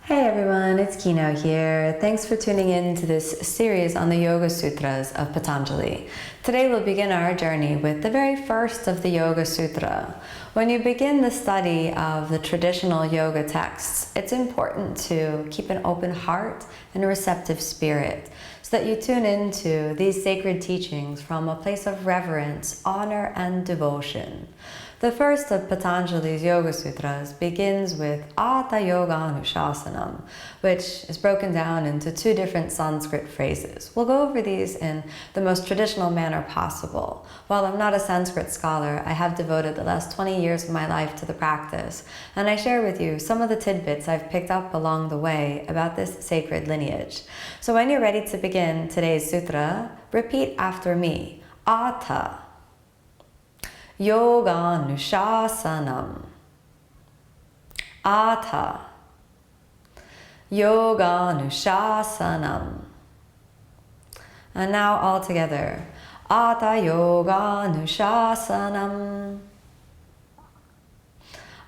Hey everyone, it's Kino here. Thanks for tuning in to this series on the Yoga Sutras of Patajnali. Today we'll begin our journey with the very first of the Yoga Sutra. When you begin the study of the traditional yoga texts, it's important to keep an open heart and a receptive spirit so that you tune into these sacred teachings from a place of reverence, honor, and devotion. The first of Patajnali's Yoga Sutras begins with Atha Yogānuśāsanam, which is broken down into two different Sanskrit phrases. We'll go over these in the most traditional manner possible. While I'm not a Sanskrit scholar, I have devoted the last 20 years of my life to the practice, and I share with you some of the tidbits I've picked up along the way about this sacred lineage. So when you're ready to begin today's sutra, repeat after me. Atha Yogānuśāsanam. Atha Yogānuśāsanam. And now all together. Atha Yogānuśāsanam.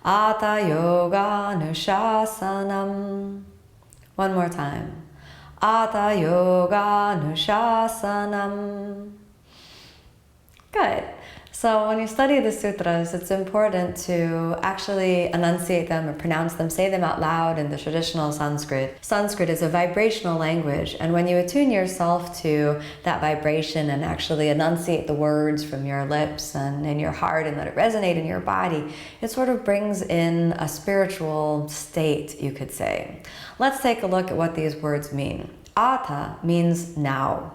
Atha Yogānuśāsanam. One more time. Atha Yogānuśāsanam. Good. So when you study the sutras, it's important to actually enunciate them or pronounce them, say them out loud in the traditional Sanskrit. Sanskrit is a vibrational language, and when you attune yourself to that vibration and actually enunciate the words from your lips and in your heart and let it resonate in your body, it sort of brings in a spiritual state, you could say. Let's take a look at what these words mean. Atha means now.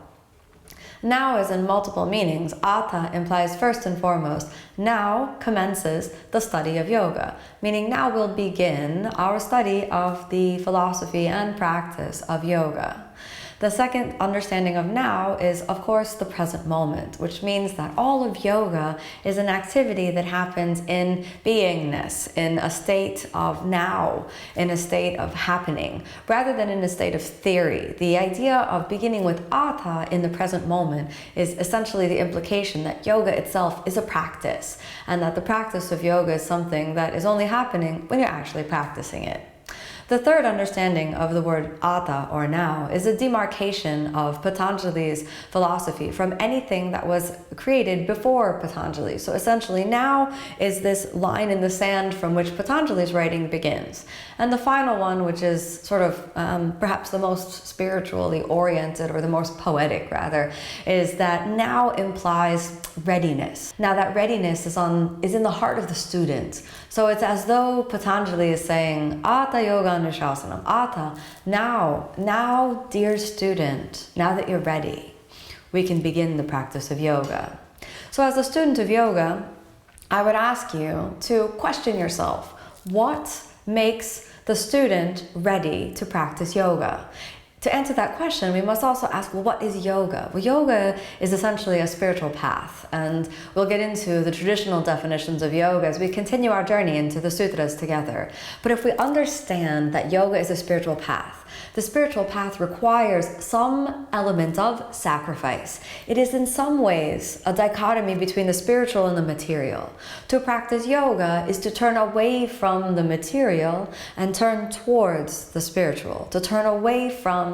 Now is in multiple meanings. Atha implies first and foremost, now commences the study of yoga, meaning now we'll begin our study of the philosophy and practice of yoga. The second understanding of now is, of course, the present moment, which means that all of yoga is an activity that happens in beingness, in a state of now, in a state of happening, rather than in a state of theory. The idea of beginning with Atha in the present moment is essentially the implication that yoga itself is a practice, and that the practice of yoga is something that is only happening when you're actually practicing it. The third understanding of the word Atha, or now, is a demarcation of Patajnali's philosophy from anything that was created before Patajnali. So essentially now is this line in the sand from which Patajnali's writing begins. And the final one, which is sort of perhaps the most spiritually oriented, or the most poetic rather, is that now implies readiness. Now that readiness is in the heart of the student. So it's as though Patajnali is saying, Atha Yogānuśāsanam, Atha, now, dear student, now that you're ready, we can begin the practice of yoga. So as a student of yoga, I would ask you to question yourself, what makes the student ready to practice yoga? To answer that question, we must also ask, well, what is yoga? Well, yoga is essentially a spiritual path, and we'll get into the traditional definitions of yoga as we continue our journey into the sutras together. But if we understand that yoga is a spiritual path, the spiritual path requires some element of sacrifice. It is in some ways a dichotomy between the spiritual and the material. To practice yoga is to turn away from the material and turn towards the spiritual, to turn away from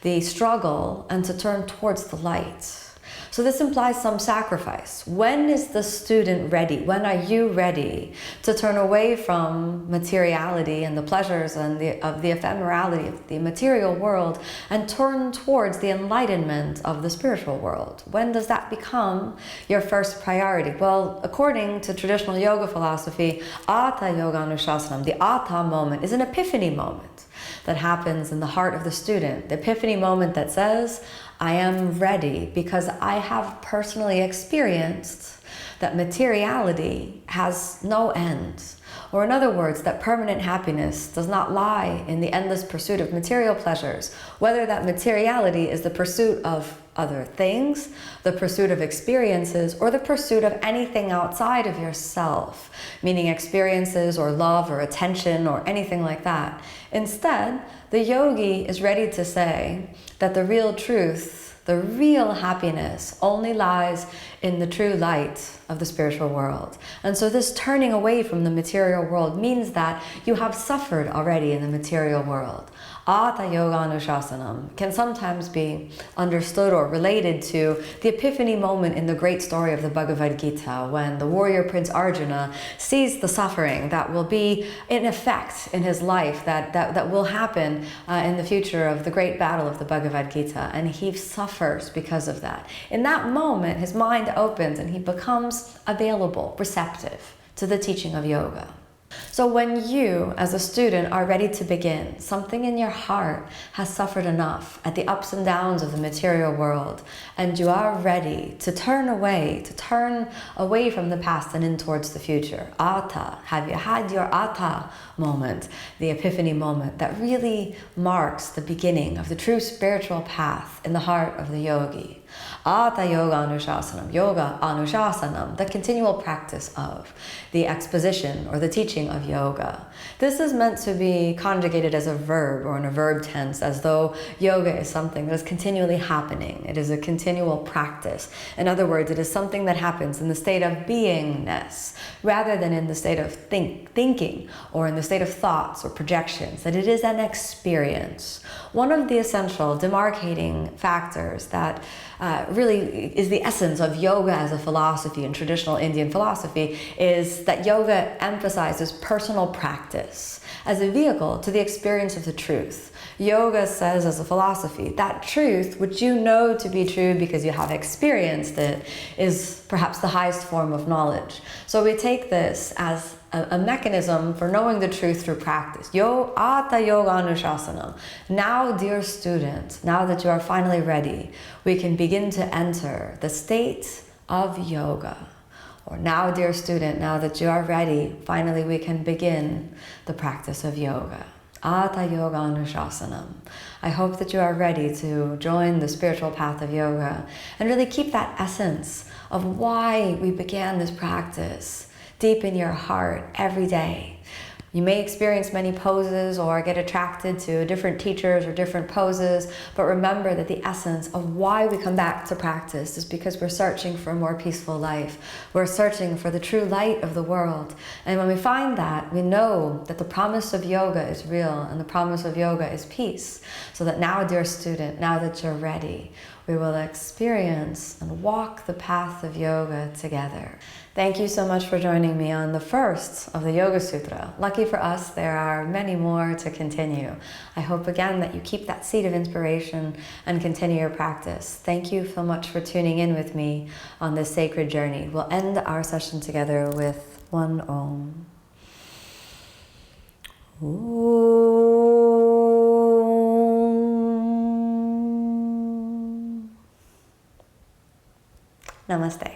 the struggle and to turn towards the light. So this implies some sacrifice. When is the student ready? When are you ready to turn away from materiality and the pleasures and of the ephemerality of the material world and turn towards the enlightenment of the spiritual world? When does that become your first priority? Well, according to traditional yoga philosophy, Atha Yogānuśāsanam, the Atha moment, is an epiphany moment that happens in the heart of the student. The epiphany moment that says, I am ready because I have personally experienced that materiality has no end. Or in other words, that permanent happiness does not lie in the endless pursuit of material pleasures, whether that materiality is the pursuit of other things, the pursuit of experiences, or the pursuit of anything outside of yourself, meaning experiences or love or attention or anything like that. Instead, the yogi is ready to say that the real truth, the real happiness only lies in the true light of the spiritual world. And so this turning away from the material world means that you have suffered already in the material world. Atha Yogānuśāsanam can sometimes be understood or related to the epiphany moment in the great story of the Bhagavad Gita, when the warrior Prince Arjuna sees the suffering that will be in effect in his life, that will happen in the future of the great battle of the Bhagavad Gita, and he suffers because of that. In that moment, his mind opens and he becomes available, receptive to the teaching of yoga. So when you, as a student, are ready to begin, something in your heart has suffered enough at the ups and downs of the material world, and you are ready to turn away from the past and in towards the future. Atha, have you had your Atha moment, the epiphany moment that really marks the beginning of the true spiritual path in the heart of the yogi? Atha Yogānuśāsanam, Yoga Anuśāsanam, the continual practice of, the exposition or the teaching of yoga. This is meant to be conjugated as a verb or in a verb tense, as though yoga is something that is continually happening. It is a continual practice. In other words, it is something that happens in the state of beingness, rather than in the state of thinking or in the state of thoughts or projections, that it is an experience. One of the essential demarcating factors that really is the essence of yoga as a philosophy in traditional Indian philosophy is that yoga emphasizes personal practice as a vehicle to the experience of the truth. Yoga says as a philosophy that truth, which you know to be true because you have experienced it, is perhaps the highest form of knowledge. So we take this as a mechanism for knowing the truth through practice. Atha Yogānuśāsanam. Now, dear student, now that you are finally ready, we can begin to enter the state of yoga. Or now, dear student, now that you are ready, finally we can begin the practice of yoga. Atha Yogānuśāsanam. I hope that you are ready to join the spiritual path of yoga and really keep that essence of why we began this practice deep in your heart every day. You may experience many poses or get attracted to different teachers or different poses, but remember that the essence of why we come back to practice is because we're searching for a more peaceful life. We're searching for the true light of the world. And when we find that, we know that the promise of yoga is real and the promise of yoga is peace. So that now, dear student, now that you're ready, we will experience and walk the path of yoga together. Thank you so much for joining me on the first of the Yoga Sutra. Lucky for us, there are many more to continue. I hope again that you keep that seed of inspiration and continue your practice. Thank you so much for tuning in with me on this sacred journey. We'll end our session together with one Om. Namaste.